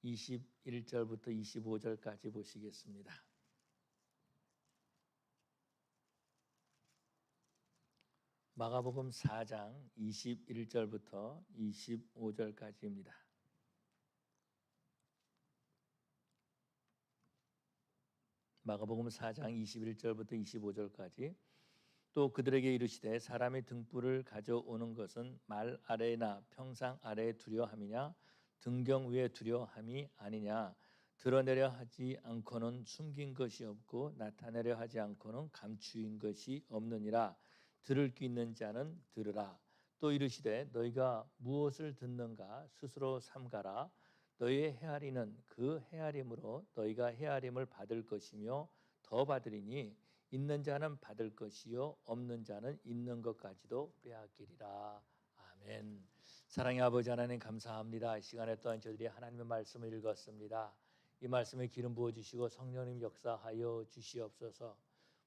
21절부터 25절까지 보시겠습니다. 마가복음 4장 21절부터 25절까지입니다. 마가복음 4장 21절부터 25절까지. 또 그들에게 이르시되 사람이 등불을 가져오는 것은 말 아래나 평상 아래에 두려 함이냐 등경 위에 두려 함이 아니냐. 드러내려 하지 않고는 숨긴 것이 없고 나타내려 하지 않고는 감추인 것이 없느니라. 들을 귀 있는 자는 들으라. 또 이르시되 너희가 무엇을 듣는가 스스로 삼가라. 너희의 헤아리는 그 헤아림으로 너희가 헤아림을 받을 것이며 더 받으리니 있는 자는 받을 것이요 없는 자는 있는 것까지도 빼앗기리라. 아멘. 사랑의 아버지 하나님 감사합니다. 이 시간에 또한 저희들이 하나님의 말씀을 읽었습니다. 이 말씀에 기름 부어주시고 성령님 역사하여 주시옵소서.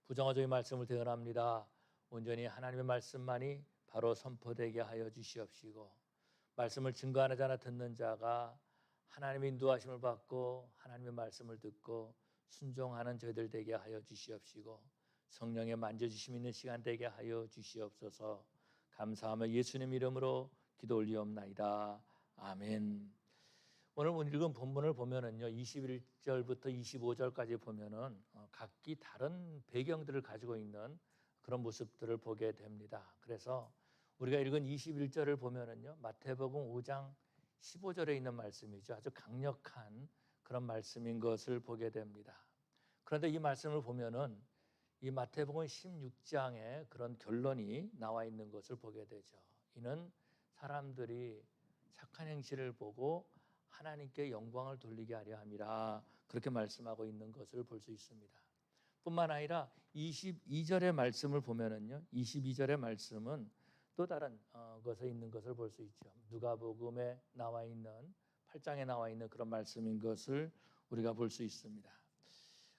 부정어조의 말씀을 대언합니다. 온전히 하나님의 말씀만이 바로 선포되게 하여 주시옵시고 말씀을 증거하는 자나 듣는 자가 하나님의 인도하심을 받고 하나님의 말씀을 듣고 순종하는 저희들 되게 하여 주시옵시고 성령의 만져주심 있는 시간 되게 하여 주시옵소서. 감사하며 예수님 이름으로 기도 올리옵나이다. 아멘. 오늘 읽은 본문을 보면은요 21절부터 25절까지 보면은 각기 다른 배경들을 가지고 있는 그런 모습들을 보게 됩니다. 그래서 우리가 읽은 21절을 보면은요 마태복음 5장 15절에 있는 말씀이죠. 아주 강력한 그런 말씀인 것을 보게 됩니다. 그런데 이 말씀을 보면은 이 마태복음 16장에 그런 결론이 나와 있는 것을 보게 되죠. 이는 사람들이 착한 행실을 보고 하나님께 영광을 돌리게 하려 함이라 그렇게 말씀하고 있는 것을 볼 수 있습니다. 뿐만 아니라 22절의 말씀을 보면은요 22절의 말씀은 또 다른 것에 있는 것을 볼 수 있죠. 누가복음에 나와 있는 8장에 나와 있는 그런 말씀인 것을 우리가 볼 수 있습니다.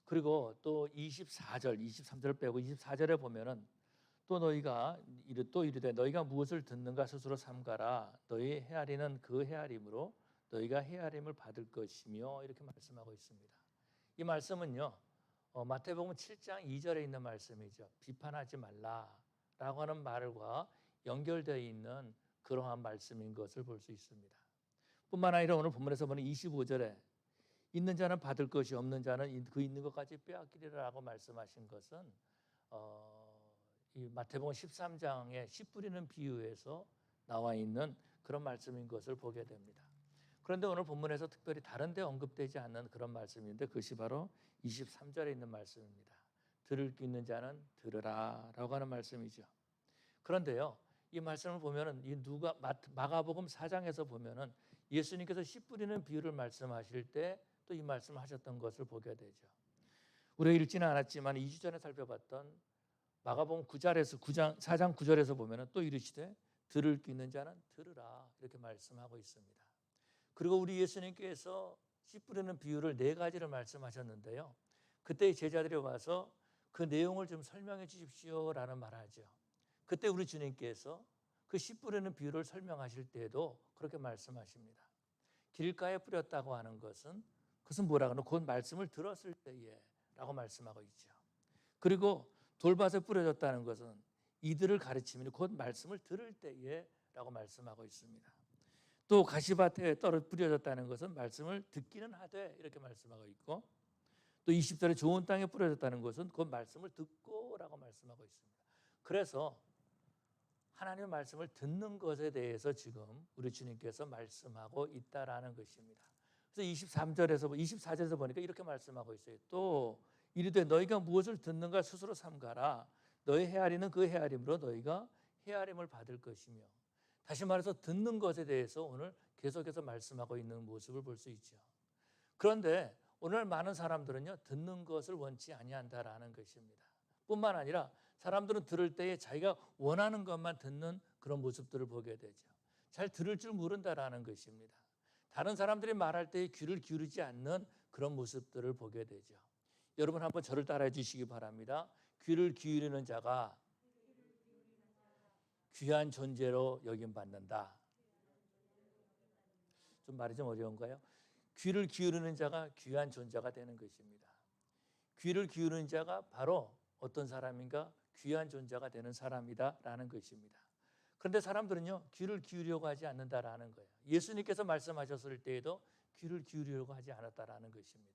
그리고 또 24절, 23절 빼고 24절에 보면은 또 너희가 이르되 너희가 무엇을 듣는가 스스로 삼가라. 너희 헤아리는 그 헤아림으로 너희가 헤아림을 받을 것이며 이렇게 말씀하고 있습니다. 이 말씀은요 마태복음 7장 2절에 있는 말씀이죠. 비판하지 말라라고 하는 말과 연결되어 있는 그러한 말씀인 것을 볼 수 있습니다. 뿐만 아니라 오늘 본문에서 보는 25절에 있는 자는 받을 것이 없는 자는 그 있는 것까지 빼앗기리라고 말씀하신 것은 이 마태복음 13장의 씨 뿌리는 비유에서 나와 있는 그런 말씀인 것을 보게 됩니다. 그런데 오늘 본문에서 특별히 다른 데 언급되지 않는 그런 말씀인데 그것이 바로 23절에 있는 말씀입니다. 들을 귀 있는 자는 들으라 라고 하는 말씀이죠. 그런데요 이 말씀을 보면은 이 마가복음 4장에서 보면은 예수님께서 씨 뿌리는 비유를 말씀하실 때 또 이 말씀을 하셨던 것을 보게 되죠. 우리가 읽지는 않았지만 2주 전에 살펴봤던 마가복음 4장 9절에서 보면은 또 이르시되 들을 귀 있는 자는 들으라 이렇게 말씀하고 있습니다. 그리고 우리 예수님께서 씨 뿌리는 비유를 4가지를 말씀하셨는데요. 그때 제자들이 와서 그 내용을 좀 설명해 주십시오라는 말을 하죠. 그때 우리 주님께서 그 씨 뿌리는 비유를 설명하실 때에도 그렇게 말씀하십니다. 길가에 뿌렸다고 하는 것은 그것은 뭐라고 하나 곧 말씀을 들었을 때에 라고 말씀하고 있죠. 그리고 돌밭에 뿌려졌다는 것은 이들을 가르치면 곧 말씀을 들을 때에 라고 말씀하고 있습니다. 또 가시밭에 뿌려졌다는 것은 말씀을 듣기는 하되 이렇게 말씀하고 있고 또 20절에 좋은 땅에 뿌려졌다는 것은 곧 말씀을 듣고 라고 말씀하고 있습니다. 그래서 하나님의 말씀을 듣는 것에 대해서 지금 우리 주님께서 말씀하고 있다라는 것입니다. 그래서 24절에서 보니까 이렇게 말씀하고 있어요. 또 이르되 너희가 무엇을 듣는가 스스로 삼가라. 너희 헤아리는 그 헤아림으로 너희가 헤아림을 받을 것이며 다시 말해서 듣는 것에 대해서 오늘 계속해서 말씀하고 있는 모습을 볼 수 있죠. 그런데 오늘 많은 사람들은요 듣는 것을 원치 아니한다라는 것입니다. 뿐만 아니라 사람들은 들을 때에 자기가 원하는 것만 듣는 그런 모습들을 보게 되죠. 잘 들을 줄 모른다라는 것입니다. 다른 사람들이 말할 때에 귀를 기울이지 않는 그런 모습들을 보게 되죠. 여러분 한번 저를 따라해 주시기 바랍니다. 귀를 기울이는 자가 귀한 존재로 여김받는다. 좀 말이 좀 어려운가요? 귀를 기울이는 자가 귀한 존재가 되는 것입니다. 귀를 기울이는 자가 바로 어떤 사람인가? 귀한 존재가 되는 사람이다라는 것입니다. 그런데 사람들은요, 귀를 기울이려고 하지 않는다라는 거예요. 예수님께서 말씀하셨을 때에도 귀를 기울이려고 하지 않았다라는 것입니다.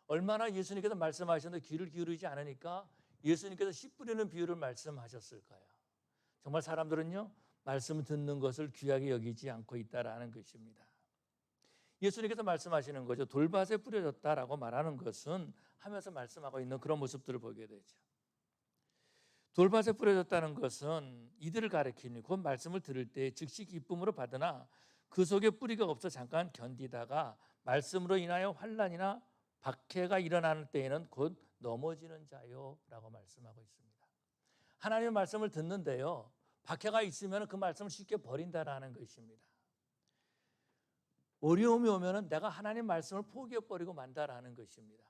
얼마나 예수님께서 말씀하셨는데 귀를 기울이지 않으니까 예수님께서 씨 뿌리는 비유를 말씀하셨을까요? 정말 사람들은요, 말씀을 듣는 것을 귀하게 여기지 않고 있다라는 것입니다. 예수님께서 말씀하시는 거죠. 돌밭에 뿌려졌다라고 말하는 것은 하면서 말씀하고 있는 그런 모습들을 보게 되죠. 돌밭에 뿌려졌다는 것은 이들을 가리키니 곧 말씀을 들을 때 즉시 기쁨으로 받으나 그 속에 뿌리가 없어 잠깐 견디다가 말씀으로 인하여 환난이나 박해가 일어나는 때에는 곧 넘어지는 자요 라고 말씀하고 있습니다. 하나님의 말씀을 듣는데요, 박해가 있으면 그 말씀을 쉽게 버린다라는 것입니다. 어려움이 오면 내가 하나님 말씀을 포기해버리고 만다라는 것입니다.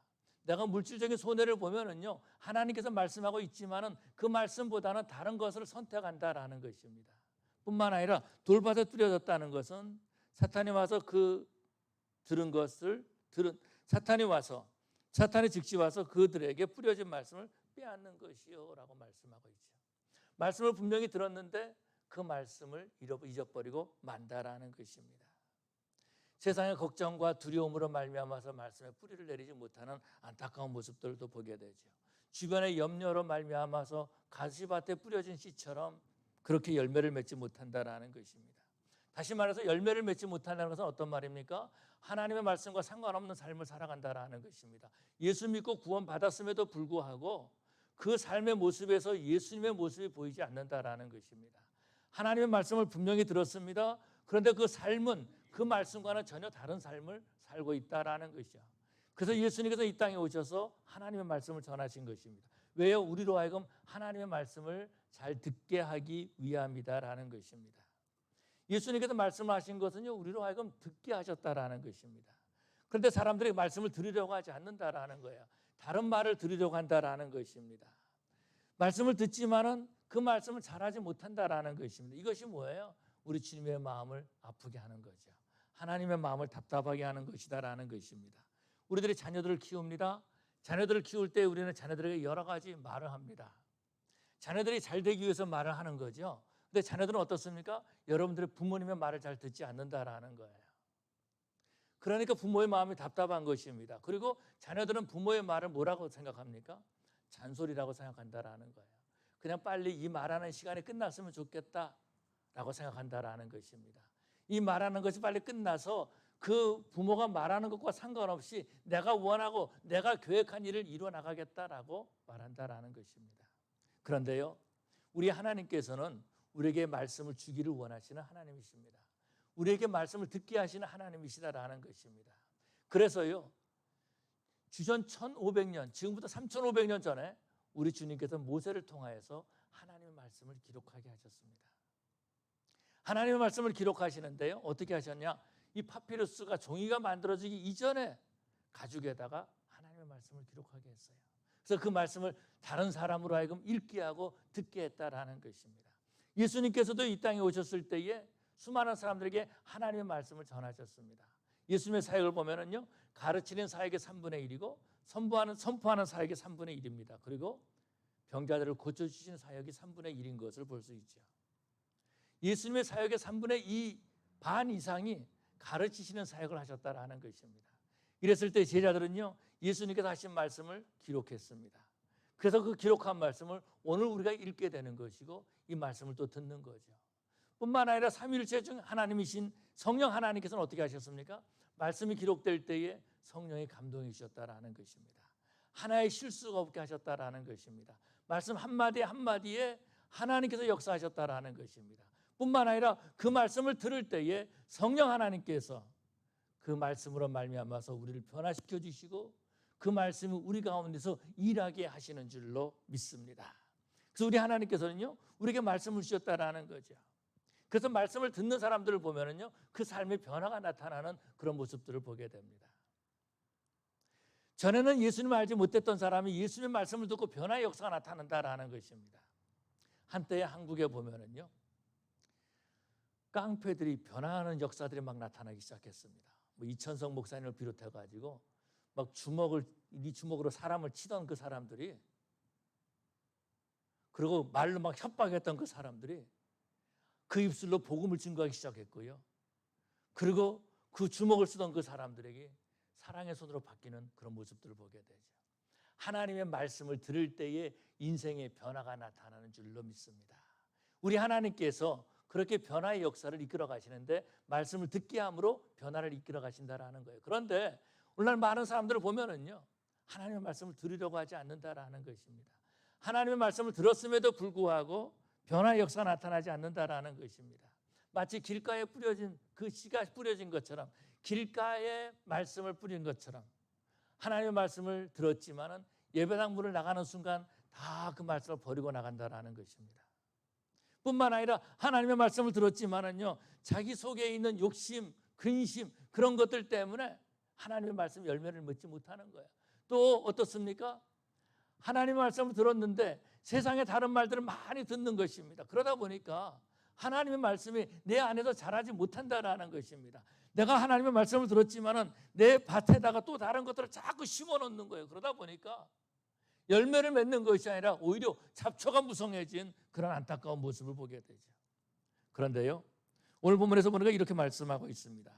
내가 물질적인 손해를 보면은요, 하나님께서 말씀하고 있지만은 그 말씀보다는 다른 것을 선택한다라는 것입니다. 뿐만 아니라 돌밭에 뿌려졌다는 것은 사탄이 와서 사탄이 즉시 와서 그들에게 뿌려진 말씀을 빼앗는 것이요라고 말씀하고 있죠. 말씀을 분명히 들었는데 그 말씀을 잊어버리고 만다라는 것입니다. 세상의 걱정과 두려움으로 말미암아서 말씀에 뿌리를 내리지 못하는 안타까운 모습들도 보게 되죠. 주변의 염려로 말미암아서 가시밭에 뿌려진 씨처럼 그렇게 열매를 맺지 못한다라는 것입니다. 다시 말해서 열매를 맺지 못한다는 것은 어떤 말입니까? 하나님의 말씀과 상관없는 삶을 살아간다라는 것입니다. 예수 믿고 구원받았음에도 불구하고 그 삶의 모습에서 예수님의 모습이 보이지 않는다라는 것입니다. 하나님의 말씀을 분명히 들었습니다. 그런데 그 삶은 그 말씀과는 전혀 다른 삶을 살고 있다라는 것이죠. 그래서 예수님께서 이 땅에 오셔서 하나님의 말씀을 전하신 것입니다. 왜요? 우리로 하여금 하나님의 말씀을 잘 듣게 하기 위함이다라는 것입니다. 예수님께서 말씀하신 것은요, 우리로 하여금 듣게 하셨다라는 것입니다. 그런데 사람들이 말씀을 들으려고 하지 않는다라는 거예요. 다른 말을 들으려고 한다라는 것입니다. 말씀을 듣지만은 그 말씀을 잘하지 못한다라는 것입니다. 이것이 뭐예요? 우리 주님의 마음을 아프게 하는 거죠. 하나님의 마음을 답답하게 하는 것이다라는 것입니다. 우리들이 자녀들을 키웁니다. 자녀들을 키울 때 우리는 자녀들에게 여러 가지 말을 합니다. 자녀들이 잘 되기 위해서 말을 하는 거죠. 근데 자녀들은 어떻습니까? 여러분들의 부모님의 말을 잘 듣지 않는다라는 거예요. 그러니까 부모의 마음이 답답한 것입니다. 그리고 자녀들은 부모의 말을 뭐라고 생각합니까? 잔소리라고 생각한다라는 거예요. 그냥 빨리 이 말하는 시간이 끝났으면 좋겠다라고 생각한다라는 것입니다. 이 말하는 것이 빨리 끝나서 그 부모가 말하는 것과 상관없이 내가 원하고 내가 계획한 일을 이루어 나가겠다라고 말한다라는 것입니다. 그런데요, 우리 하나님께서는 우리에게 말씀을 주기를 원하시는 하나님이십니다. 우리에게 말씀을 듣게 하시는 하나님이시다라는 것입니다. 그래서요, 주전 1500년, 지금부터 3500년 전에 우리 주님께서 모세를 통하여서 하나님의 말씀을 기록하게 하셨습니다. 하나님의 말씀을 기록하시는데요, 어떻게 하셨냐? 이 파피루스가 종이가 만들어지기 이전에 가죽에다가 하나님의 말씀을 기록하게 했어요. 그래서 그 말씀을 다른 사람으로 하여금 읽게 하고 듣게 했다라는 것입니다. 예수님께서도 이 땅에 오셨을 때에 수많은 사람들에게 하나님의 말씀을 전하셨습니다. 예수님의 사역을 보면은요, 가르치는 사역의 3분의 1이고 선포하는 사역의 3분의 1입니다. 그리고 병자들을 고쳐주시는 사역이 3분의 1인 것을 볼 수 있죠. 예수님의 사역의 3분의 2 반 이상이 가르치시는 사역을 하셨다라는 것입니다. 이랬을 때 제자들은요, 예수님께서 하신 말씀을 기록했습니다. 그래서 그 기록한 말씀을 오늘 우리가 읽게 되는 것이고 이 말씀을 또 듣는 거죠. 뿐만 아니라 삼위일체 중 하나님이신 성령 하나님께서는 어떻게 하셨습니까? 말씀이 기록될 때에 성령의 감동이 주셨다라는 것입니다. 하나의 실수가 없게 하셨다라는 것입니다. 말씀 한마디 한마디에 하나님께서 역사하셨다라는 것입니다. 뿐만 아니라 그 말씀을 들을 때에 성령 하나님께서 그 말씀으로 말미암아서 우리를 변화시켜 주시고 그 말씀이 우리 가운데서 일하게 하시는 줄로 믿습니다. 그래서 우리 하나님께서는요, 우리에게 말씀을 주셨다라는 거죠. 그래서 말씀을 듣는 사람들을 보면은요, 그 삶의 변화가 나타나는 그런 모습들을 보게 됩니다. 전에는 예수님을 알지 못했던 사람이 예수님의 말씀을 듣고 변화의 역사가 나타난다라는 것입니다. 한때의 한국에 보면은요, 깡패들이 변화하는 역사들이 막 나타나기 시작했습니다. 뭐 이천성 목사님을 비롯해 가지고 막 네 주먹으로 사람을 치던 그 사람들이, 그리고 말로 막 협박했던 그 사람들이 그 입술로 복음을 증거하기 시작했고요. 그리고 그 주먹을 쓰던 그 사람들에게 사랑의 손으로 바뀌는 그런 모습들을 보게 되죠. 하나님의 말씀을 들을 때에 인생의 변화가 나타나는 줄로 믿습니다. 우리 하나님께서 그렇게 변화의 역사를 이끌어 가시는데 말씀을 듣게 함으로 변화를 이끌어 가신다라는 거예요. 그런데 오늘날 많은 사람들을 보면은요, 하나님의 말씀을 들으려고 하지 않는다라는 것입니다. 하나님의 말씀을 들었음에도 불구하고 변화의 역사가 나타나지 않는다라는 것입니다. 마치 길가에 뿌려진 그 씨가 뿌려진 것처럼, 길가에 말씀을 뿌린 것처럼 하나님의 말씀을 들었지만은 예배당 문을 나가는 순간 다 그 말씀을 버리고 나간다라는 것입니다. 뿐만 아니라 하나님의 말씀을 들었지만은요, 자기 속에 있는 욕심, 근심, 그런 것들 때문에 하나님의 말씀 열매를 맺지 못하는 거예요. 또 어떻습니까? 하나님의 말씀을 들었는데 세상의 다른 말들을 많이 듣는 것입니다. 그러다 보니까 하나님의 말씀이 내 안에서 자라지 못한다라는 것입니다. 내가 하나님의 말씀을 들었지만은 내 밭에다가 또 다른 것들을 자꾸 심어 놓는 거예요. 그러다 보니까 열매를 맺는 것이 아니라 오히려 잡초가 무성해진 그런 안타까운 모습을 보게 되죠. 그런데요, 오늘 본문에서 보니까 이렇게 말씀하고 있습니다.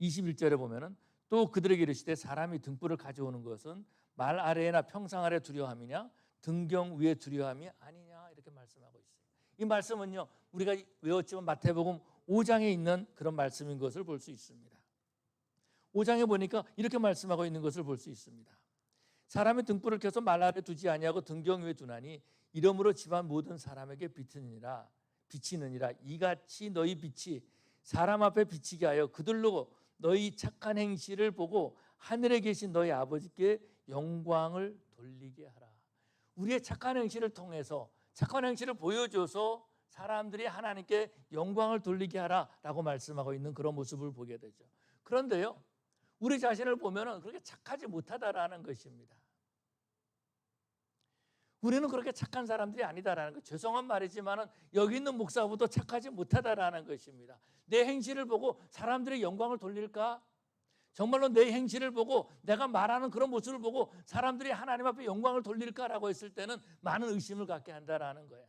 21절에 보면은 또 그들에게 이르시되 사람이 등불을 가져오는 것은 말 아래나 평상 아래 두려움이냐 등경 위에 두려움이 아니냐, 이렇게 말씀하고 있어요. 이 말씀은요, 우리가 외웠지만 마태복음 5장에 있는 그런 말씀인 것을 볼 수 있습니다. 5장에 보니까 이렇게 말씀하고 있는 것을 볼 수 있습니다. 사람의 등불을 켜서 말 아래 두지 아니하고 등경 위에 두나니 이러므로 집안 모든 사람에게 비치느니라. 이같이 너희 빛이 사람 앞에 비치게 하여 그들로 너희 착한 행실을 보고 하늘에 계신 너희 아버지께 영광을 돌리게 하라. 우리의 착한 행실을 통해서, 착한 행실을 보여줘서 사람들이 하나님께 영광을 돌리게 하라라고 말씀하고 있는 그런 모습을 보게 되죠. 그런데요, 우리 자신을 보면은 그렇게 착하지 못하다라는 것입니다. 우리는 그렇게 착한 사람들이 아니다라는 것. 죄송한 말이지만은 여기 있는 목사부터 착하지 못하다라는 것입니다. 내 행실을 보고 사람들의 영광을 돌릴까? 정말로 내 행실을 보고 내가 말하는 그런 모습을 보고 사람들이 하나님 앞에 영광을 돌릴까라고 했을 때는 많은 의심을 갖게 한다라는 거야.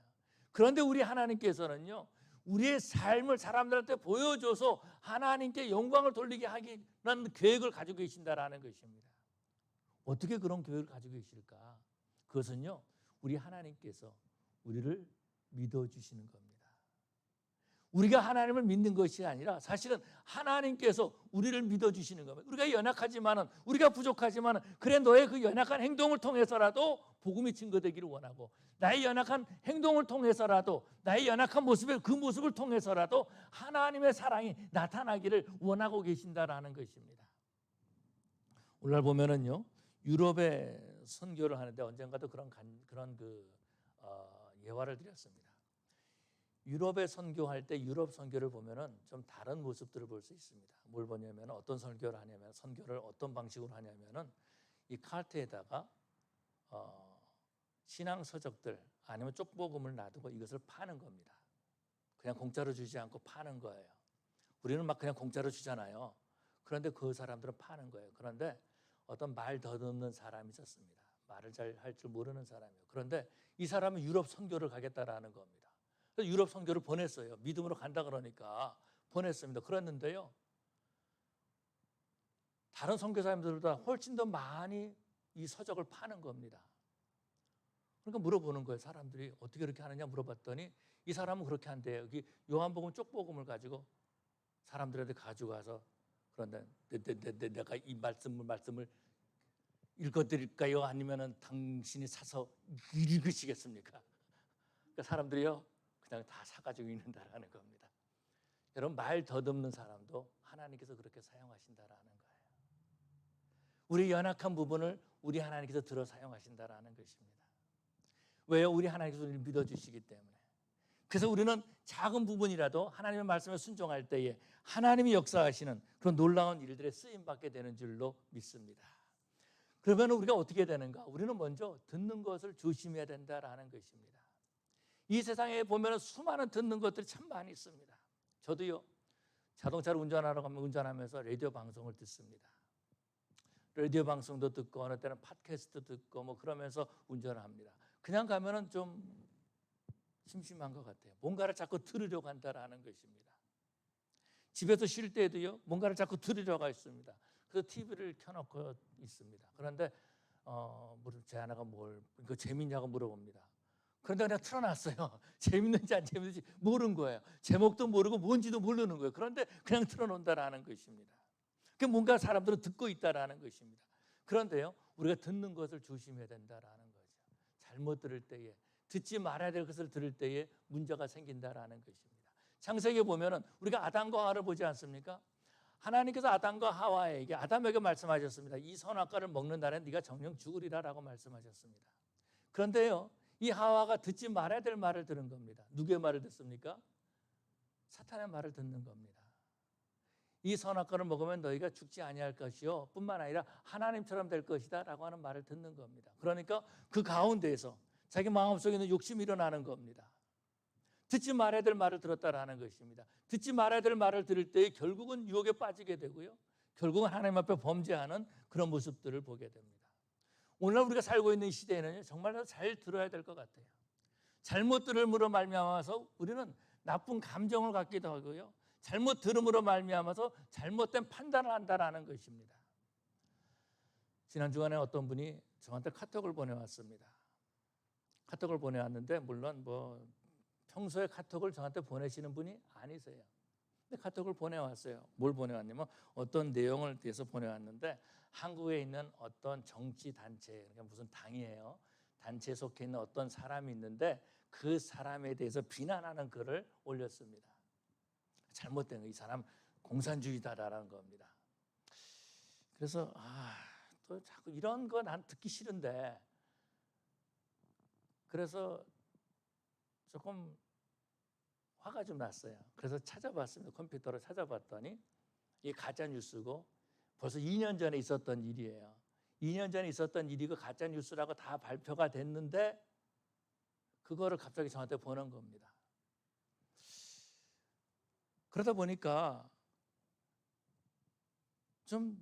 그런데 우리 하나님께서는요, 우리의 삶을 사람들한테 보여줘서 하나님께 영광을 돌리게 하기는 계획을 가지고 계신다라는 것입니다. 어떻게 그런 계획을 가지고 계실까? 그것은요, 우리 하나님께서 우리를 믿어주시는 겁니다. 우리가 하나님을 믿는 것이 아니라 사실은 하나님께서 우리를 믿어주시는 겁니다. 우리가 연약하지만은, 우리가 부족하지만은, 그래 너의 그 연약한 행동을 통해서라도 복음이 증거되기를 원하고, 나의 연약한 행동을 통해서라도, 나의 연약한 모습의 그 모습을 통해서라도 하나님의 사랑이 나타나기를 원하고 계신다라는 것입니다. 오늘날 보면은요, 유럽에 선교를 하는데 언젠가도 그런 예화를 드렸습니다. 유럽에 선교할 때 유럽 선교를 보면은 좀 다른 모습들을 볼 수 있습니다. 뭘 보냐면, 어떤 선교를 하냐면, 선교를 어떤 방식으로 하냐면은 이 카르트에다가 신앙 서적들 아니면 쪽복음을 놔두고 이것을 파는 겁니다. 그냥 공짜로 주지 않고 파는 거예요. 우리는 막 그냥 공짜로 주잖아요. 그런데 그 사람들은 파는 거예요. 그런데 어떤 말 더듬는 사람이 있었습니다. 말을 잘 할 줄 모르는 사람이에요. 그런데 이 사람은 유럽 선교를 가겠다라는 겁니다. 그래서 유럽 선교를 보냈어요. 믿음으로 간다 그러니까 보냈습니다. 그랬는데요, 다른 선교사님들보다 훨씬 더 많이 이 서적을 파는 겁니다. 그러니까 물어보는 거예요. 사람들이 어떻게 그렇게 하느냐 물어봤더니 이 사람은 그렇게 한대요. 여기 요한복음 쪽복음을 가지고 사람들한테 가져가서, 그런데 내가 이 말씀을 읽어드릴까요? 아니면은 당신이 사서 읽으시겠습니까? 그러니까 사람들이요, 그냥 다 사가지고 있는다라는 겁니다. 여러분, 말 더듬는 사람도 하나님께서 그렇게 사용하신다라는 거예요. 우리 연약한 부분을 우리 하나님께서 들어 사용하신다라는 것입니다. 왜요? 우리 하나님께서 우리를 믿어주시기 때문에. 그래서 우리는 작은 부분이라도 하나님의 말씀에 순종할 때에 하나님이 역사하시는 그런 놀라운 일들에 쓰임받게 되는 줄로 믿습니다. 그러면 우리가 어떻게 되는가? 우리는 먼저 듣는 것을 조심해야 된다라는 것입니다. 이 세상에 보면 수많은 듣는 것들이 참 많이 있습니다. 저도요, 자동차를 운전하러 가면 운전하면서 라디오 방송을 듣습니다. 라디오 방송도 듣고 어느 때는 팟캐스트 듣고 뭐 그러면서 운전을 합니다. 그냥 가면은 좀 심심한 것 같아요. 뭔가를 자꾸 들으려고 한다라는 것입니다. 집에서 쉴 때도요, 뭔가를 자꾸 들으려고 있습니다. 그래서 TV를 켜놓고 있습니다. 그런데 제 아내가 이거 재밌냐고 물어봅니다. 그런데 그냥 틀어놨어요. 재밌는지 안 재밌는지 모르는 거예요. 제목도 모르고 뭔지도 모르는 거예요. 그런데 그냥 틀어놓는다라는 것입니다. 그 뭔가 사람들은 듣고 있다라는 것입니다. 그런데요, 우리가 듣는 것을 조심해야 된다라는 거죠. 잘못 들을 때에, 듣지 말아야 될 것을 들을 때에 문제가 생긴다라는 것입니다. 창세기에 보면은 우리가 아담과 하와를 보지 않습니까? 하나님께서 아담과 하와에게, 아담에게 말씀하셨습니다. 이 선악과를 먹는 날에 네가 정령 죽으리라라고 말씀하셨습니다. 그런데요, 이 하와가 듣지 말아야 될 말을 들은 겁니다. 누구의 말을 듣습니까? 사탄의 말을 듣는 겁니다. 이 선악과를 먹으면 너희가 죽지 아니할 것이요 뿐만 아니라 하나님처럼 될 것이다 라고 하는 말을 듣는 겁니다. 그러니까 그 가운데에서 자기 마음속에 있는 욕심이 일어나는 겁니다. 듣지 말아야 될 말을 들었다라는 것입니다. 듣지 말아야 될 말을 들을 때 결국은 유혹에 빠지게 되고요, 결국은 하나님 앞에 범죄하는 그런 모습들을 보게 됩니다. 오늘 우리가 살고 있는 시대에는 정말 잘 들어야 될 것 같아요. 잘못 들음으로 말미암아서 우리는 나쁜 감정을 갖기도 하고요, 잘못 들음으로 말미암아서 잘못된 판단을 한다라는 것입니다. 지난 주간에 어떤 분이 저한테 카톡을 보내왔습니다. 카톡을 보내왔는데 물론 평소에 카톡을 저한테 보내시는 분이 아니세요. 근데 카톡을 보내왔어요. 뭘 보내왔냐면 어떤 내용을 대해서 보내왔는데, 한국에 있는 어떤 정치 단체, 그러니까 무슨 당이에요, 단체에 속해 있는 어떤 사람이 있는데 그 사람에 대해서 비난하는 글을 올렸습니다. 잘못된 거, 이 사람 공산주의다라는 겁니다. 그래서 또 자꾸 이런 거 난 듣기 싫은데, 그래서 조금 화가 좀 났어요. 그래서 찾아봤습니다. 컴퓨터로 찾아봤더니 이게 가짜 뉴스고 벌써 2년 전에 있었던 일이에요. 2년 전에 있었던 일이고 가짜 뉴스라고 다 발표가 됐는데 그거를 갑자기 저한테 보낸 겁니다. 그러다 보니까 좀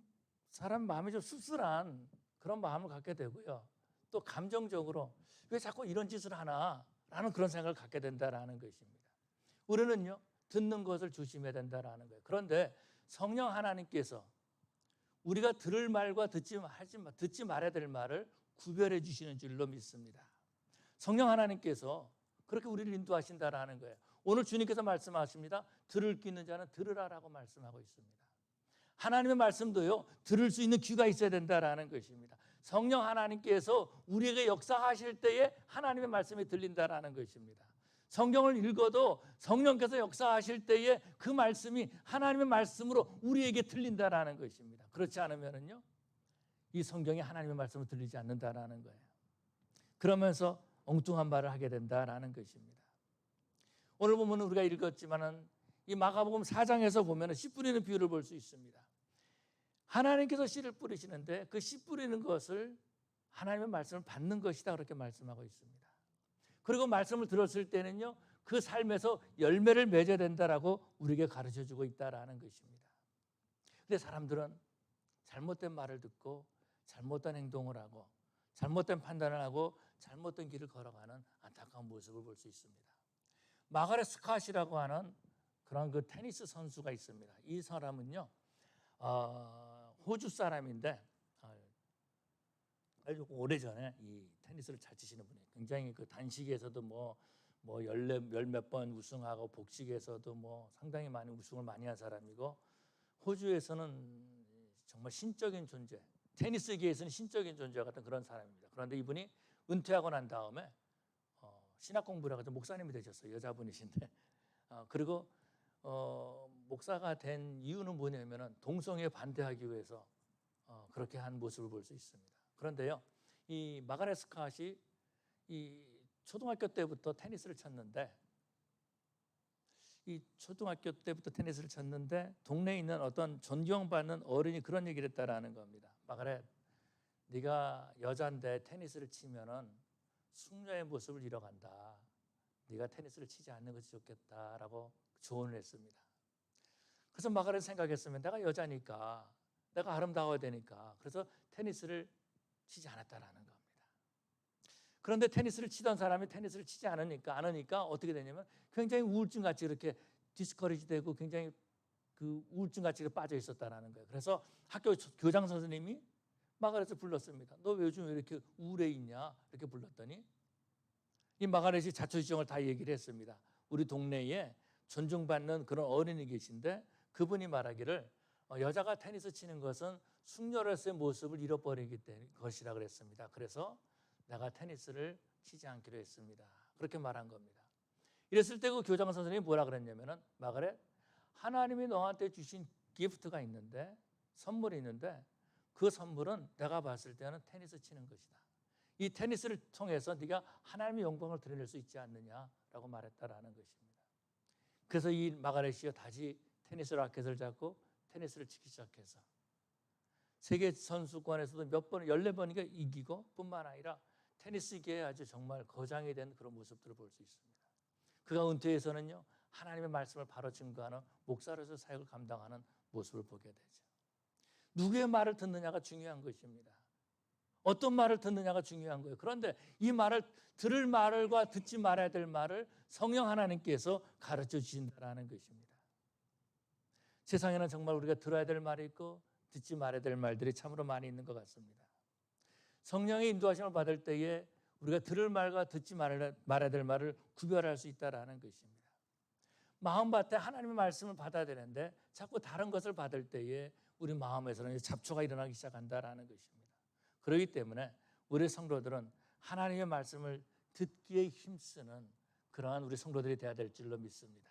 사람 마음이 좀 씁쓸한 그런 마음을 갖게 되고요, 또 감정적으로 왜 자꾸 이런 짓을 하나 라는 그런 생각을 갖게 된다라는 것입니다. 우리는요, 듣는 것을 조심해야 된다라는 거예요. 그런데 성령 하나님께서 우리가 들을 말과 듣지 말아야 될 말을 구별해 주시는 줄로 믿습니다. 성령 하나님께서 그렇게 우리를 인도하신다라는 거예요. 오늘 주님께서 말씀하십니다. 들을 귀 있는 자는 들으라라고 말씀하고 있습니다. 하나님의 말씀도요, 들을 수 있는 귀가 있어야 된다라는 것입니다. 성령 하나님께서 우리에게 역사하실 때에 하나님의 말씀이 들린다라는 것입니다. 성경을 읽어도 성령께서 역사하실 때에 그 말씀이 하나님의 말씀으로 우리에게 들린다라는 것입니다. 그렇지 않으면요, 이 성경이 하나님의 말씀으로 들리지 않는다라는 거예요. 그러면서 엉뚱한 말을 하게 된다라는 것입니다. 오늘 보면 우리가 읽었지만은 이 마가복음 4장에서 보면 씨 뿌리는 비유를 볼 수 있습니다. 하나님께서 씨를 뿌리시는데 그 씨 뿌리는 것을 하나님의 말씀을 받는 것이다, 그렇게 말씀하고 있습니다. 그리고 말씀을 들었을 때는요, 그 삶에서 열매를 맺어야 된다라고 우리에게 가르쳐주고 있다라는 것입니다. 그런데 사람들은 잘못된 말을 듣고 잘못된 행동을 하고 잘못된 판단을 하고 잘못된 길을 걸어가는 안타까운 모습을 볼 수 있습니다. 마가렛 스캇이라고 하는 그런 그 테니스 선수가 있습니다. 이 사람은요, 호주 사람인데 아주 오래전에 이 테니스를 잘 치시는 분이에요. 굉장히 그 단식에서도 열몇 번 우승하고 복식에서도 상당히 많이 우승을 많이 한 사람이고, 호주에서는 정말 신적인 존재, 테니스계에서는 신적인 존재 같은 그런 사람입니다. 그런데 이분이 은퇴하고 난 다음에 신학 공부를 하고 목사님이 되셨어요. 여자분이신데 그리고 목사가 된 이유는 뭐냐면은 동성애에 반대하기 위해서 그렇게 한 모습을 볼 수 있습니다. 그런데요, 이 마가렛 스캇이 이 초등학교 때부터 테니스를 쳤는데 동네에 있는 어떤 존경받는 어른이 그런 얘기를 했다라는 겁니다. 마가렛, 네가 여잔데 테니스를 치면은 숙녀의 모습을 잃어간다. 네가 테니스를 치지 않는 것이 좋겠다라고 조언을 했습니다. 그래서 마가렛 생각했으면 내가 여자니까, 내가 아름다워야 되니까, 그래서 테니스를 치지 않았다라는 겁니다. 그런데 테니스를 치던 사람이 테니스를 치지 않으니까 어떻게 되냐면 굉장히 우울증같이 이렇게 디스커리지 되고 굉장히 그 우울증같이 빠져 있었다라는 거예요. 그래서 학교 교장 선생님이 마가렛을 불렀습니다. 너 요즘 왜 이렇게 우울해 있냐? 이렇게 불렀더니 이 마가렛이 자초지종을 다 얘기를 했습니다. 우리 동네에 존중받는 그런 어른이 계신데 그분이 말하기를 여자가 테니스 치는 것은 숙녀로서의 모습을 잃어버리기 때문에 것이라 그랬습니다. 그래서 내가 테니스를 치지 않기로 했습니다. 그렇게 말한 겁니다. 이랬을 때 그 교장 선생님이 뭐라 그랬냐면은 마가렛, 하나님이 너한테 주신 기프트가 있는데, 선물이 있는데 그 선물은 내가 봤을 때는 테니스 치는 것이다. 이 테니스를 통해서 네가 하나님의 영광을 드러낼 수 있지 않느냐라고 말했다라는 것입니다. 그래서 이 마가렛이 다시 테니스 라켓을 잡고 테니스를 치기 시작해서 세계 선수권에서도 몇 번, 14번인가 이기고 뿐만 아니라 테니스계에 아주 정말 거장이 된 그런 모습들을 볼 수 있습니다. 그가 은퇴해서는요, 하나님의 말씀을 바로 증거하는 목사로서 사역을 감당하는 모습을 보게 되죠. 누구의 말을 듣느냐가 중요한 것입니다. 어떤 말을 듣느냐가 중요한 거예요. 그런데 이 말을 들을 말과 듣지 말아야 될 말을 성령 하나님께서 가르쳐 주신다는 것입니다. 세상에는 정말 우리가 들어야 될 말이 있고 듣지 말아야 될 말들이 참으로 많이 있는 것 같습니다. 성령의 인도하심을 받을 때에 우리가 들을 말과 듣지 말아야 될 말을 구별할 수 있다는 것입니다. 마음밭에 하나님의 말씀을 받아야 되는데 자꾸 다른 것을 받을 때에 우리 마음에서는 잡초가 일어나기 시작한다는 것입니다. 그렇기 때문에 우리 성도들은 하나님의 말씀을 듣기에 힘쓰는 그러한 우리 성도들이 되어야 될 줄로 믿습니다.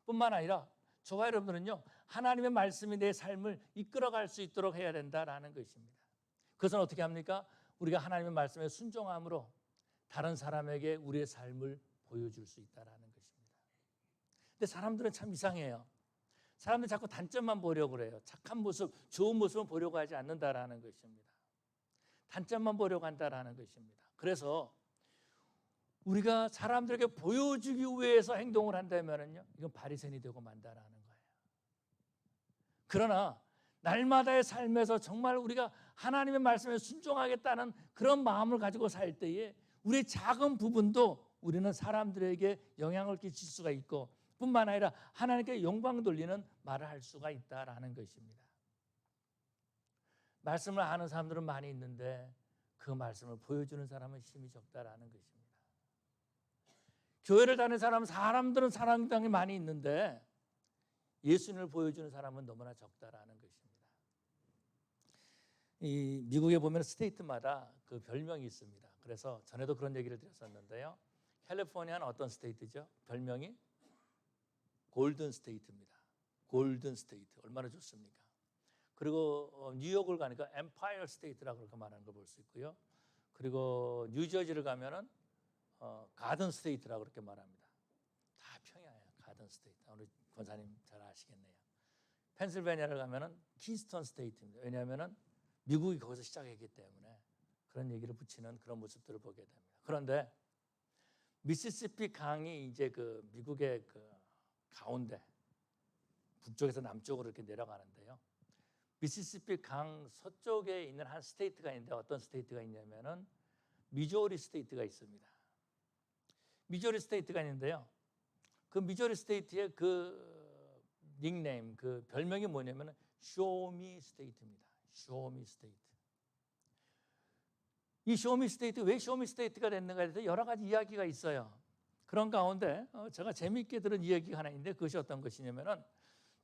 뿐만 아니라 저와 여러분들은요, 하나님의 말씀이 내 삶을 이끌어갈 수 있도록 해야 된다는 것입니다. 그것은 어떻게 합니까? 우리가 하나님의 말씀에 순종함으로 다른 사람에게 우리의 삶을 보여줄 수 있다는 것입니다. 근데 사람들은 참 이상해요. 사람들은 자꾸 단점만 보려고 그래요. 착한 모습, 좋은 모습을 보려고 하지 않는다라는 것입니다. 단점만 보려고 한다라는 것입니다. 그래서 우리가 사람들에게 보여주기 위해서 행동을 한다면요, 이건 바리새인이 되고 만다라는 거예요. 그러나 날마다의 삶에서 정말 우리가 하나님의 말씀에 순종하겠다는 그런 마음을 가지고 살 때에 우리의 작은 부분도 우리는 사람들에게 영향을 끼칠 수가 있고 뿐만 아니라 하나님께 영광 돌리는 말을 할 수가 있다라는 것입니다. 말씀을 아는 사람들은 많이 있는데 그 말씀을 보여주는 사람은 힘이 적다라는 것입니다. 교회를 다니는 사람들은 상당히 많이 있는데 예수님을 보여주는 사람은 너무나 적다라는 것입니다. 이 미국에 보면 스테이트마다 그 별명이 있습니다. 그래서 전에도 그런 얘기를 드렸었는데요. 캘리포니아는 어떤 스테이트죠? 별명이 골든 스테이트입니다. 골든 스테이트 얼마나 좋습니까? 그리고 뉴욕을 가니까 엠파이어 스테이트라고 그렇게 말하는 걸 볼 수 있고요. 그리고 뉴저지를 가면은 가든 스테이트라고 그렇게 말합니다. 다 평야예요. 가든 스테이트. 우리 권사님 잘 아시겠네요. 펜실베니아를 가면은 키스턴 스테이트입니다. 왜냐하면은 미국이 거기서 시작했기 때문에 그런 얘기를 붙이는 그런 모습들을 보게 됩니다. 그런데 미시시피 강이 이제 그 미국의 그 가운데 북쪽에서 남쪽으로 이렇게 내려가는데요. 미시시피 강 서쪽에 있는 한 스테이트가 있는데 어떤 스테이트가 있냐면은 미조리 스테이트가 있습니다. 미조리 스테이트가 있는데요. 그 미조리 스테이트의 그 닉네임, 그 별명이 뭐냐면은 쇼미 스테이트입니다. 쇼미 스테이트. 이 쇼미 스테이트, 왜 쇼미 스테이트가 됐는가에 대해서 여러 가지 이야기가 있어요. 그런 가운데 제가 재미있게 들은 이야기가 하나 있는데 그것이 어떤 것이냐면은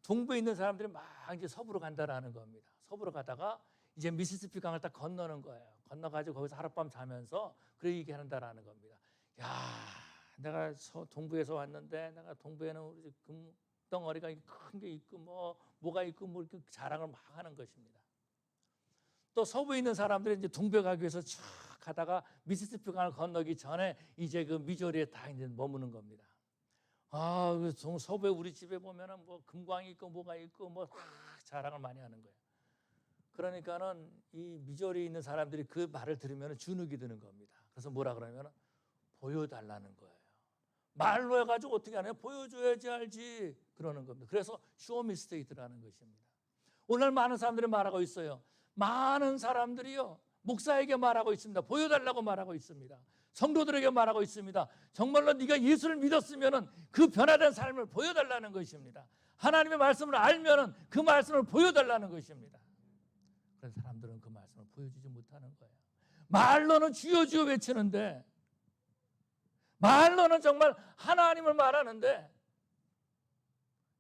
동부에 있는 사람들이 막 이제 서부로 간다라는 겁니다. 서부로 가다가 이제 미시시피 강을 딱 건너는 거예요. 건너가지고 거기서 하룻밤 자면서 그렇게 얘기한다라는 겁니다. 야, 내가 동부에서 왔는데 내가 동부에는 우리 금덩어리가 큰 게 있고 뭐가 있고 뭐 이렇게 자랑을 막 하는 것입니다. 또 서부에 있는 사람들이 이제 동부에 가기 위해서 쭉 가다가 미시시피 강을 건너기 전에 이제 그 미조리에 다 이제 머무는 겁니다. 아, 그 서부에 우리 집에 보면은 뭐 금광이 있고 뭐가 있고 뭐 자랑을 많이 하는 거예요. 그러니까는 이 미조리에 있는 사람들이 그 말을 들으면 주눅이 드는 겁니다. 그래서 뭐라 그러면 보여달라는 거예요. 말로 해가지고 어떻게 하냐, 보여줘야지 알지 그러는 겁니다. 그래서 쇼미스테이트라는 것입니다. 오늘 많은 사람들이 말하고 있어요. 많은 사람들이요, 목사에게 말하고 있습니다. 보여달라고 말하고 있습니다. 성도들에게 말하고 있습니다. 정말로 네가 예수를 믿었으면 그 변화된 삶을 보여달라는 것입니다. 하나님의 말씀을 알면 그 말씀을 보여달라는 것입니다. 그래서 사람들은 그 말씀을 보여주지 못하는 거예요. 말로는 주여 주여 외치는데, 말로는 정말 하나님을 말하는데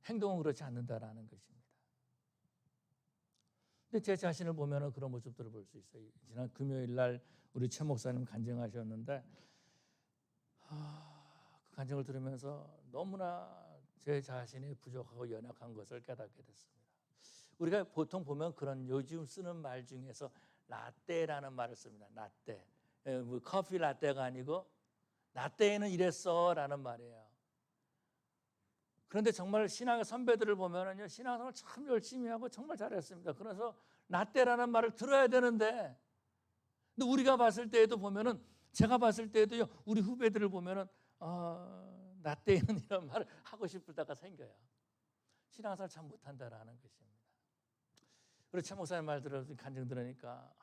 행동은 그렇지 않는다라는 것입니다. 근데 제 자신을 보면 그런 모습들을 볼 수 있어요. 지난 금요일 날 우리 최 목사님 간증하셨는데, 그 간증을 들으면서 너무나 제 자신이 부족하고 연약한 것을 깨닫게 됐습니다. 우리가 보통 보면 그런 요즘 쓰는 말 중에서 라떼라는 말을 씁니다. 라떼. 뭐 커피 라떼가 아니고 라떼는 이랬어 라는 말이에요. 그런데 정말 신앙의 선배들을 보면은요, 신앙생활을 참 열심히 하고 정말 잘했습니다. 그래서 라떼라는 말을 들어야 되는데, 근데 우리가 봤을 때에도 보면은, 제가 봤을 때에도요, 우리 후배들을 보면은 라떼는 이런 말을 하고 싶을 때가 생겨요. 신앙생활 참 못한다라는 것입니다. 그리고 최 목사님 말 들어서 간증 들으니까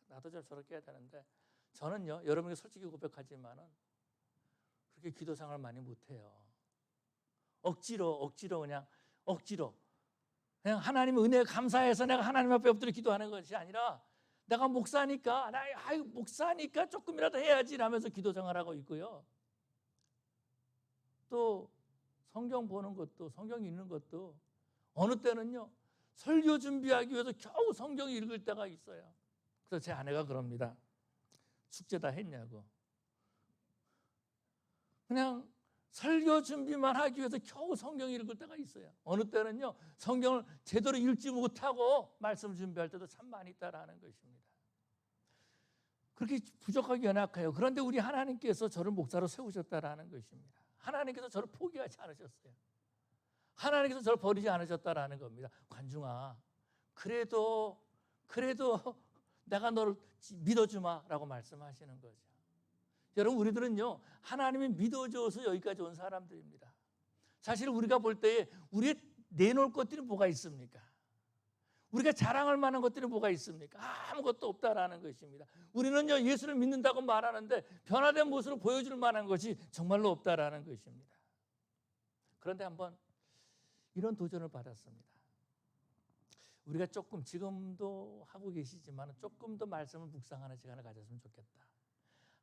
나도 좀 저렇게 해야 되는데, 저는요, 여러분에게 솔직히 고백하지만은 그렇게 기도 생활을 많이 못해요. 억지로 그냥 하나님의 은혜에 감사해서 내가 하나님 앞에 엎드려 기도하는 것이 아니라, 내가 목사니까 목사니까 조금이라도 해야지 라면서 기도 생활하고 있고요. 또 성경 보는 것도, 성경 읽는 것도 어느 때는요, 설교 준비하기 위해서 겨우 성경 읽을 때가 있어요. 그래서 제 아내가 그럽니다. 숙제 다 했냐고. 그냥 설교 준비만 하기 위해서 겨우 성경 읽을 때가 있어요. 어느 때는요, 성경을 제대로 읽지 못하고 말씀 준비할 때도 참 많이 있다라는 것입니다. 그렇게 부족하고 연약해요. 그런데 우리 하나님께서 저를 목사로 세우셨다라는 것입니다. 하나님께서 저를 포기하지 않으셨어요. 하나님께서 저를 버리지 않으셨다라는 겁니다. 관중아, 그래도 내가 너를 믿어주마라고 말씀하시는 거죠. 여러분, 우리들은요, 하나님이 믿어줘서 여기까지 온 사람들입니다. 사실 우리가 볼 때에 우리 내놓을 것들이 뭐가 있습니까? 우리가 자랑할 만한 것들이 뭐가 있습니까? 아무것도 없다라는 것입니다. 우리는요, 예수를 믿는다고 말하는데 변화된 모습을 보여줄 만한 것이 정말로 없다라는 것입니다. 그런데 한번 이런 도전을 받았습니다. 우리가 조금, 지금도 하고 계시지만 조금 더 말씀을 묵상하는 시간을 가졌으면 좋겠다.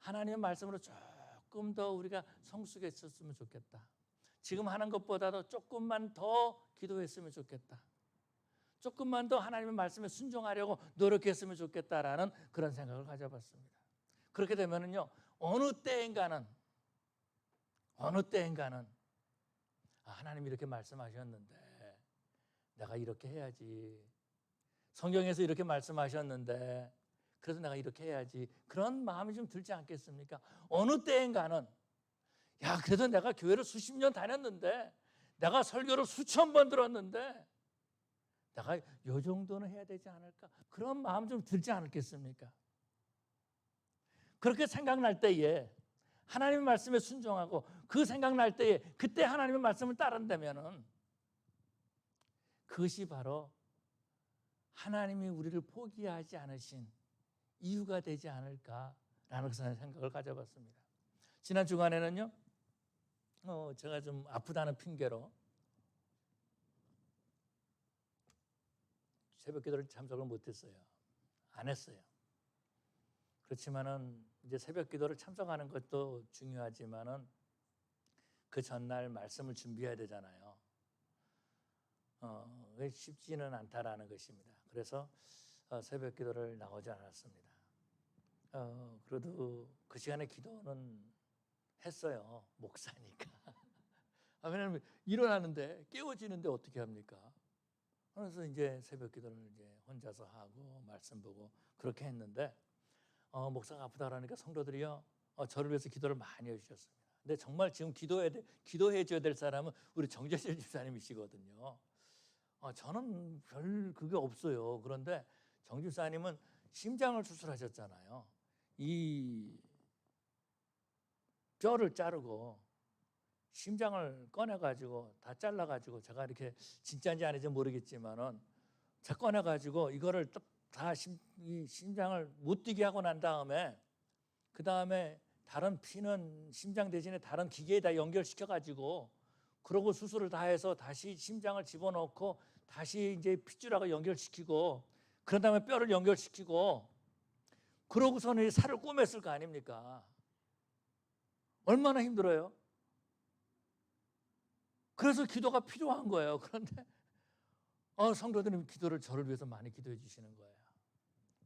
하나님의 말씀으로 조금 더 우리가 성숙했었으면 좋겠다. 지금 하는 것보다도 조금만 더 기도했으면 좋겠다. 조금만 더 하나님의 말씀에 순종하려고 노력했으면 좋겠다라는 그런 생각을 가져봤습니다. 그렇게 되면은요, 어느 때인가는 하나님이 이렇게 말씀하셨는데 내가 이렇게 해야지. 성경에서 이렇게 말씀하셨는데 그래서 내가 이렇게 해야지. 그런 마음이 좀 들지 않겠습니까? 어느 때인가는, 그래도 내가 교회를 수십 년 다녔는데, 내가 설교를 수천 번 들었는데 내가 이 정도는 해야 되지 않을까? 그런 마음 좀 들지 않겠습니까? 그렇게 생각날 때에 하나님의 말씀에 순종하고, 그 생각날 때에 그때 하나님의 말씀을 따른다면은 그것이 바로 하나님이 우리를 포기하지 않으신 이유가 되지 않을까라는 생각을 가져봤습니다. 지난 주간에는요, 제가 좀 아프다는 핑계로 새벽 기도를 참석을 못했어요. 안 했어요. 그렇지만은 이제 새벽 기도를 참석하는 것도 중요하지만은 그 전날 말씀을 준비해야 되잖아요. 쉽지는 않다라는 것입니다. 그래서 새벽 기도를 나오지 않았습니다. 그래도 그 시간에 기도는 했어요. 목사니까. 왜냐하면 일어나는데, 깨워지는데 어떻게 합니까? 그래서 이제 새벽 기도를 이제 혼자서 하고 말씀 보고 그렇게 했는데, 목사가 아프다 그러니까 성도들이요, 저를 위해서 기도를 많이 해주셨습니다. 근데 정말 지금 기도해 줘야 될 사람은 우리 정재실 집사님이시거든요. 저는 별 그게 없어요. 그런데 정 집사님은 심장을 수술하셨잖아요. 이 뼈를 자르고 심장을 꺼내가지고 다 잘라가지고, 제가 이렇게 진짜인지 아닌지 모르겠지만은 제가 꺼내가지고 이거를 다 이 심장을 못 뛰게 하고 난 다음에, 그 다음에 다른 피는 심장 대신에 다른 기계에다 연결시켜가지고, 그러고 수술을 다 해서 다시 심장을 집어넣고 다시 이제 핏줄하고 연결시키고, 그런 다음에 뼈를 연결시키고, 그러고서는 이 살을 꼬맸을 거 아닙니까? 얼마나 힘들어요? 그래서 기도가 필요한 거예요. 그런데 성도들은 기도를 저를 위해서 많이 기도해 주시는 거예요.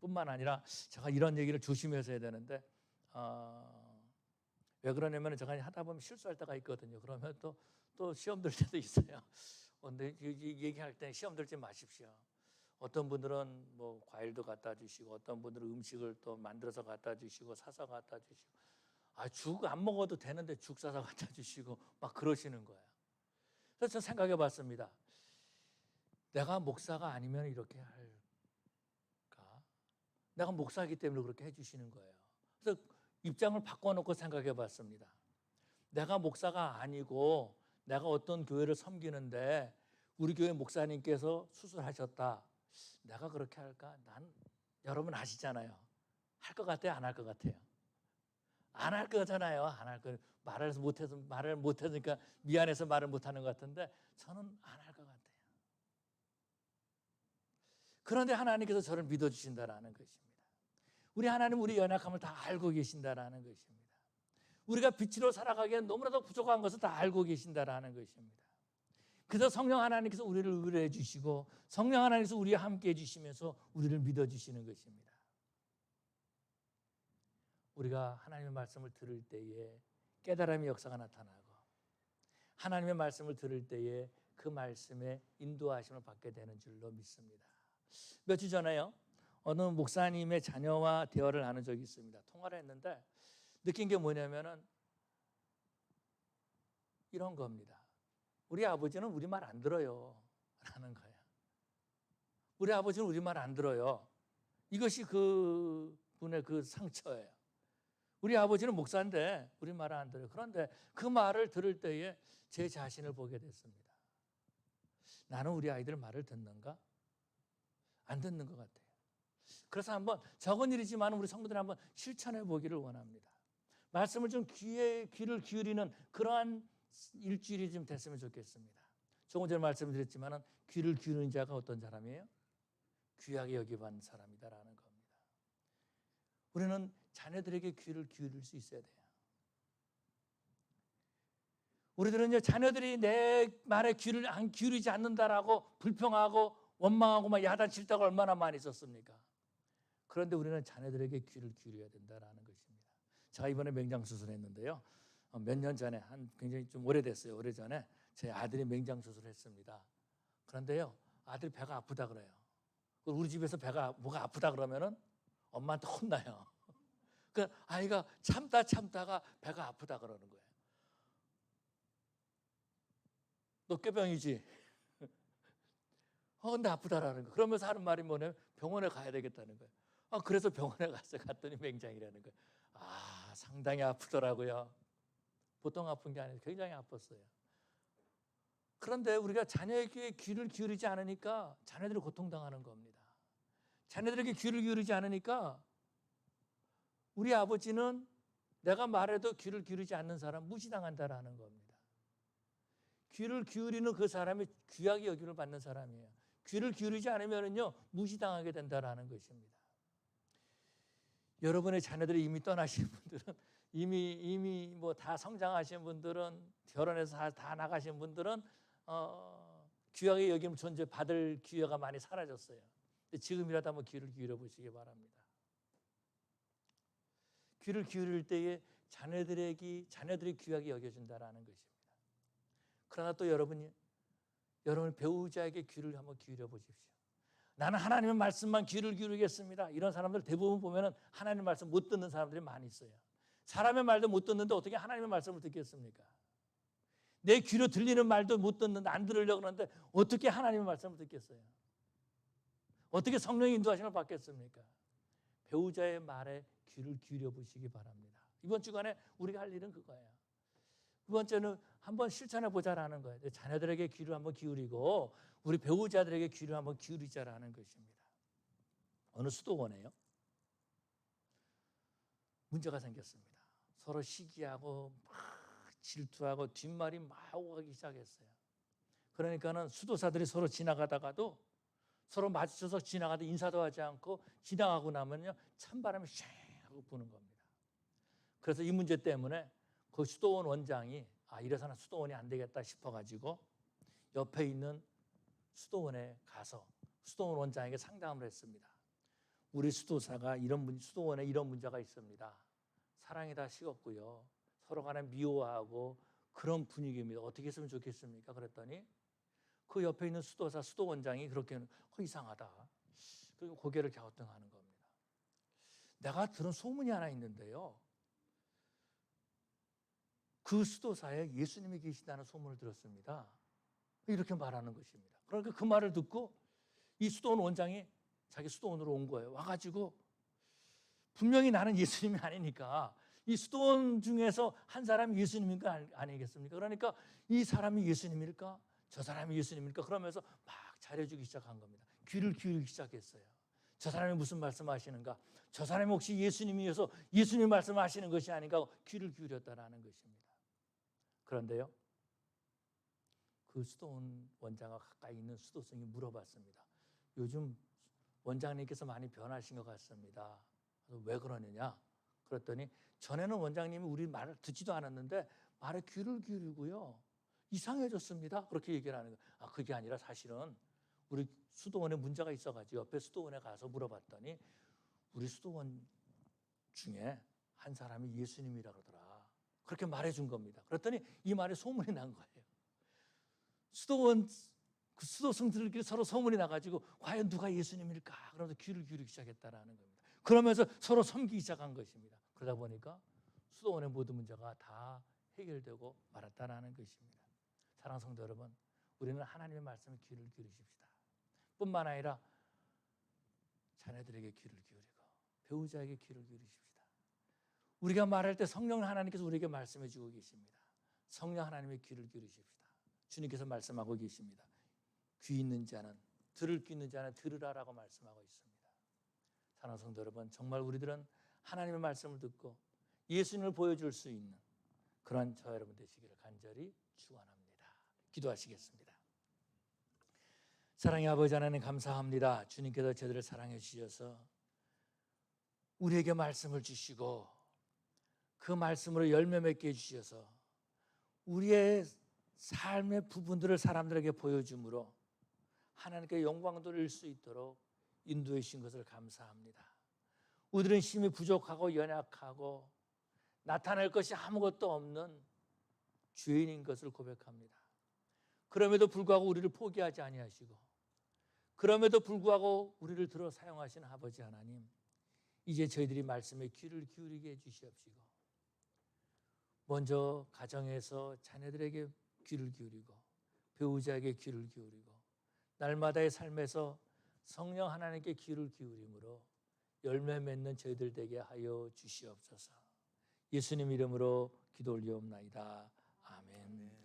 뿐만 아니라 제가 이런 얘기를 조심해서 해야 되는데, 왜 그러냐면 제가 하다 보면 실수할 때가 있거든요. 그러면 또 시험 들 때도 있어요. 근데 얘기할 때 시험 들지 마십시오. 어떤 분들은 뭐 과일도 갖다 주시고, 어떤 분들은 음식을 또 만들어서 갖다 주시고, 사서 갖다 주시고, 죽 안 먹어도 되는데 죽 사서 갖다 주시고 막 그러시는 거예요. 그래서 생각해 봤습니다. 내가 목사가 아니면 이렇게 할까? 내가 목사이기 때문에 그렇게 해주시는 거예요. 그래서 입장을 바꿔놓고 생각해 봤습니다. 내가 목사가 아니고 내가 어떤 교회를 섬기는데 우리 교회 목사님께서 수술하셨다. 내가 그렇게 할까? 여러분 아시잖아요. 할 것 같아요? 안 할 것 같아요? 안 할 거잖아요. 안 할 거. 말을 못해서니까 미안해서 말을 못하는 것 같은데 저는 안 할 것 같아요. 그런데 하나님께서 저를 믿어주신다라는 것입니다. 우리 하나님 우리 연약함을 다 알고 계신다라는 것입니다. 우리가 빛으로 살아가기에 너무나도 부족한 것을 다 알고 계신다라는 것입니다. 그래서 성령 하나님께서 우리를 의뢰해 주시고, 성령 하나님께서 우리와 함께 해주시면서 우리를 믿어주시는 것입니다. 우리가 하나님의 말씀을 들을 때에 깨달음의 역사가 나타나고, 하나님의 말씀을 들을 때에 그 말씀에 인도하심을 받게 되는 줄로 믿습니다. 몇 주 전에요, 어느 목사님의 자녀와 대화를 나눈 적이 있습니다. 통화를 했는데 느낀 게 뭐냐면은 이런 겁니다. 우리 아버지는 우리 말 안 들어요 라는 거예요. 우리 아버지는 우리 말 안 들어요. 이것이 그 분의 그 상처예요. 우리 아버지는 목사인데 우리 말을 안 들어요. 그런데 그 말을 들을 때에 제 자신을 보게 됐습니다. 나는 우리 아이들 말을 듣는가? 안 듣는 것 같아요. 그래서 한번 적은 일이지만 우리 성도들 한번 실천해 보기를 원합니다. 말씀을 좀 귀를 기울이는 그러한 일주일이 좀 됐으면 좋겠습니다. 조금 전에 말씀드렸지만 귀를 기울이는 자가 어떤 사람이에요? 귀하게 여기받는 사람이다라는 겁니다. 우리는 자녀들에게 귀를 기울일 수 있어야 돼요. 우리들은 자녀들이 내 말에 귀를 안 기울이지 않는다라고 불평하고 원망하고 막 야단칠 때가 얼마나 많이 있었습니까? 그런데 우리는 자녀들에게 귀를 기울여야 된다라는 것입니다. 제가 이번에 맹장 수술했는데요. 몇 년 전에, 굉장히 좀 오래됐어요. 오래전에 제 아들이 맹장 수술했습니다. 그런데요, 아들이 배가 아프다 그래요. 우리 집에서 뭐가 아프다 그러면은 엄마한테 혼나요. 그 아이가 참다가 배가 아프다 그러는 거예요. 너 꾀병이지? 근데 아프다라는 거. 그러면서 하는 말이 뭐냐면 병원에 가야 되겠다는 거예요. 그래서 병원에 갔더니 맹장이라는 거예요. 상당히 아프더라고요. 보통 아픈 게 아니라 굉장히 아팠어요. 그런데 우리가 자녀에게 귀를 기울이지 않으니까 자녀들이 고통당하는 겁니다. 자녀들에게 귀를 기울이지 않으니까 우리 아버지는 내가 말해도 귀를 기울이지 않는 사람 무시당한다라는 겁니다. 귀를 기울이는 그 사람이 귀하게 여김을 받는 사람이에요. 귀를 기울이지 않으면요 무시당하게 된다라는 것입니다. 여러분의 자녀들이 이미 떠나신 분들은, 이미 뭐 다 성장하신 분들은, 결혼해서 다 나가신 분들은 귀하게 여김을 존재 받을 기회가 많이 사라졌어요. 지금이라도 한번 귀를 기울여 보시기 바랍니다. 귀를 기울일 때에 자녀들이 귀하게 여겨준다라는 것입니다. 그러나 또 여러분 배우자에게 귀를 한번 기울여 보십시오. 나는 하나님의 말씀만 귀를 기울이겠습니다. 이런 사람들 대부분 보면 하나님의 말씀 못 듣는 사람들이 많이 있어요. 사람의 말도 못 듣는데 어떻게 하나님의 말씀을 듣겠습니까? 내 귀로 들리는 말도 못 듣는데, 안 들으려고 하는데 어떻게 하나님의 말씀을 듣겠어요? 어떻게 성령의 인도하심을 받겠습니까? 배우자의 말에 귀를 기울여 보시기 바랍니다. 이번 주간에 우리가 할 일은 그거예요. 두 번째는 한번 실천해 보자라는 거예요. 자녀들에게 귀를 한번 기울이고 우리 배우자들에게 귀를 한번 기울이자라는 것입니다. 어느 수도원에요. 문제가 생겼습니다. 서로 시기하고 막 질투하고 뒷말이 막 오가기 시작했어요. 그러니까는 수도사들이 서로 지나가다가도 서로 마주쳐서 지나가다 인사도 하지 않고 지나가고 나면요 찬바람이 쉥 하고 부는 겁니다. 그래서 이 문제 때문에 그 수도원 원장이 이래서는 수도원이 안 되겠다 싶어가지고 옆에 있는 수도원에 가서 수도원 원장에게 상담을 했습니다. 우리 수도사가 수도원에 이런 문제가 있습니다. 사랑이 다 식었고요. 서로 간에 미워하고 그런 분위기입니다. 어떻게 했으면 좋겠습니까? 그랬더니 그 옆에 있는 수도원장이 그렇게 이상하다. 그리고 고개를 갸우뚱하는 겁니다. 내가 들은 소문이 하나 있는데요. 그 수도사에 예수님이 계시다는 소문을 들었습니다. 이렇게 말하는 것입니다. 그러니까 그 말을 듣고 이 수도원 원장이 자기 수도원으로 온 거예요. 와가지고 분명히 나는 예수님이 아니니까 이 수도원 중에서 한 사람이 예수님일까 아니겠습니까? 그러니까 이 사람이 예수님일까? 저 사람이 예수님일까? 그러면서 막 잘해주기 시작한 겁니다. 귀를 기울이기 시작했어요. 저 사람이 무슨 말씀하시는가? 저 사람이 혹시 예수님이어서 예수님 말씀하시는 것이 아닌가? 귀를 기울였다라는 것입니다. 그런데요. 그 수도원 원장과 가까이 있는 수도승이 물어봤습니다. 요즘 원장님께서 많이 변하신 것 같습니다. 왜 그러느냐? 그랬더니 전에는 원장님이 우리 말을 듣지도 않았는데 말에 귀를 기울이고요. 이상해졌습니다. 그렇게 얘기를 하는 거예요. 그게 아니라 사실은 우리 수도원에 문제가 있어가지고 옆에 수도원에 가서 물어봤더니 우리 수도원 중에 한 사람이 예수님이라 그러더라. 그렇게 말해준 겁니다. 그랬더니 이 말에 소문이 난 거예요. 그 수도승들끼리 서로 소문이 나가지고 과연 누가 예수님일까? 그러면서 귀를 기울이기 시작했다라는 겁니다. 그러면서 서로 섬기기 시작한 것입니다. 그러다 보니까 수도원의 모든 문제가 다 해결되고 말았다라는 것입니다. 사랑하는 성도 여러분, 우리는 하나님의 말씀에 귀를 기울이십시다. 뿐만 아니라 자녀들에게 귀를 기울이고 배우자에게 귀를 기울이십시다. 우리가 말할 때 성령 하나님께서 우리에게 말씀해 주고 계십니다. 성령 하나님의 귀를 기울이십시다. 주님께서 말씀하고 계십니다. 귀 있는 자는 들을 귀 있는 자는 들으라라고 말씀하고 있습니다. 사랑하는 성도 여러분, 정말 우리들은 하나님의 말씀을 듣고 예수님을 보여줄 수 있는 그런 저 여러분 되시기를 간절히 축원합니다. 기도하시겠습니다. 사랑의 아버지 하나님 감사합니다. 주님께서 저희들을 사랑해 주셔서 우리에게 말씀을 주시고 그 말씀으로 열매 맺게 해주셔서 우리의 삶의 부분들을 사람들에게 보여줌으로 하나님께 영광 돌릴 수 있도록 인도해 주신 것을 감사합니다. 우리들은 힘이 부족하고 연약하고 나타낼 것이 아무것도 없는 죄인인 것을 고백합니다. 그럼에도 불구하고 우리를 포기하지 아니하시고 그럼에도 불구하고 우리를 들어 사용하시는 아버지 하나님, 이제 저희들이 말씀에 귀를 기울이게 해주시옵시고 먼저 가정에서 자녀들에게 귀를 기울이고 배우자에게 귀를 기울이고 날마다의 삶에서 성령 하나님께 귀를 기울임으로 열매 맺는 저희들 되게 하여 주시옵소서. 예수님 이름으로 기도 올리옵나이다. 아멘.